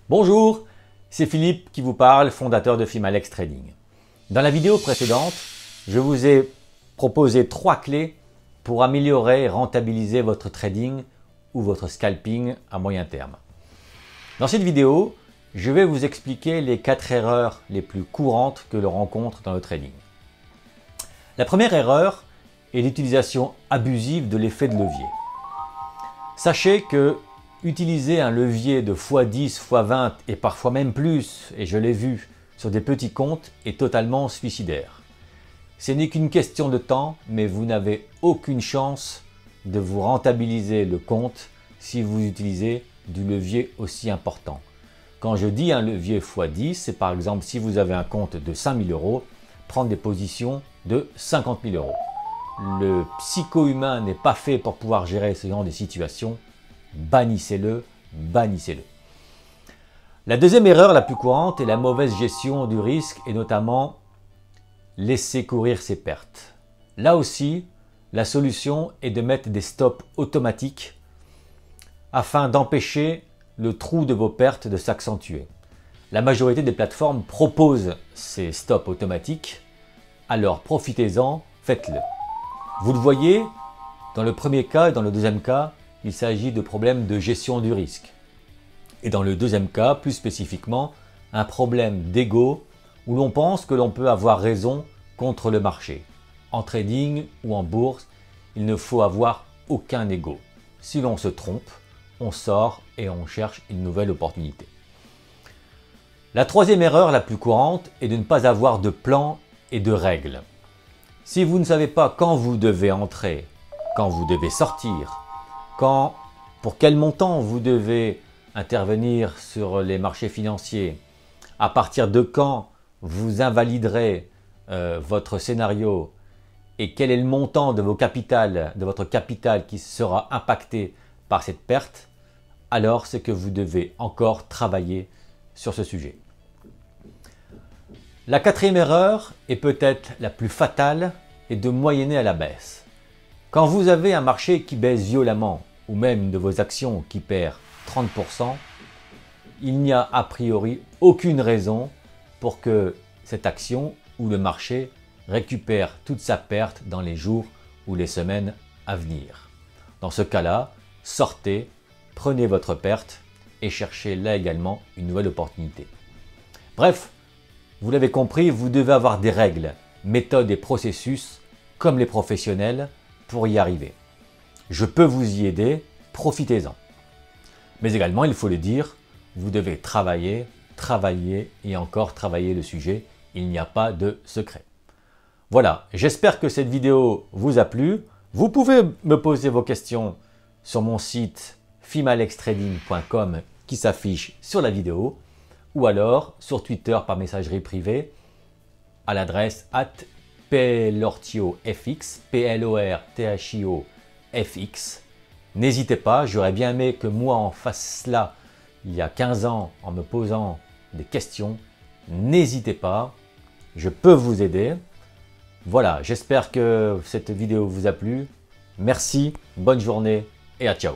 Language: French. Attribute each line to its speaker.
Speaker 1: Bonjour, c'est Philippe qui vous parle, fondateur de Fimalex Trading. Dans la vidéo précédente, je vous ai proposé 3 clés pour améliorer et rentabiliser votre trading ou votre scalping à moyen terme. Dans cette vidéo, je vais vous expliquer les 4 erreurs les plus courantes que l'on rencontre dans le trading. La première erreur est l'utilisation abusive de l'effet de levier. Sachez que utiliser un levier de x10, x20 et parfois même plus, et je l'ai vu sur des petits comptes, est totalement suicidaire. Ce n'est qu'une question de temps, mais vous n'avez aucune chance de vous rentabiliser le compte si vous utilisez du levier aussi important. Quand je dis un levier x10, c'est par exemple si vous avez un compte de 5 000 €, prendre des positions de 50 000 €. Le psycho-humain n'est pas fait pour pouvoir gérer ce genre de situation. Bannissez-le, bannissez-le. La deuxième erreur la plus courante est la mauvaise gestion du risque et notamment laisser courir ses pertes. Là aussi, la solution est de mettre des stops automatiques afin d'empêcher le trou de vos pertes de s'accentuer. La majorité des plateformes proposent ces stops automatiques, alors profitez-en, faites-le. Vous le voyez, dans le premier cas et dans le deuxième cas, il s'agit de problèmes de gestion du risque. Et dans le deuxième cas, plus spécifiquement, un problème d'ego où l'on pense que l'on peut avoir raison contre le marché. En trading ou en bourse, il ne faut avoir aucun ego. Si l'on se trompe, on sort et on cherche une nouvelle opportunité. La troisième erreur la plus courante est de ne pas avoir de plan et de règles. Si vous ne savez pas quand vous devez entrer, quand vous devez sortir, pour quel montant vous devez intervenir sur les marchés financiers, à partir de quand vous invaliderez votre scénario et quel est le montant de votre capital qui sera impacté par cette perte, alors c'est que vous devez encore travailler sur ce sujet. La quatrième erreur, et peut-être la plus fatale, est de moyenner à la baisse. Quand vous avez un marché qui baisse violemment, ou même de vos actions qui perd 30%, il n'y a a priori aucune raison pour que cette action ou le marché récupère toute sa perte dans les jours ou les semaines à venir. Dans ce cas-là, sortez, prenez votre perte et cherchez là également une nouvelle opportunité. Bref, vous l'avez compris, vous devez avoir des règles, méthodes et processus comme les professionnels pour y arriver. Je peux vous y aider, profitez-en. Mais également, il faut le dire, vous devez travailler, travailler et encore travailler le sujet. Il n'y a pas de secret. Voilà, j'espère que cette vidéo vous a plu. Vous pouvez me poser vos questions sur mon site fimalextrading.com qui s'affiche sur la vidéo ou alors sur Twitter par messagerie privée à l'adresse @plortiofx, PLORTHIOFX. N'hésitez pas, j'aurais bien aimé que moi en fasse cela il y a 15 ans en me posant des questions. N'hésitez pas, je peux vous aider. Voilà, j'espère que cette vidéo vous a plu. Merci, bonne journée et à ciao.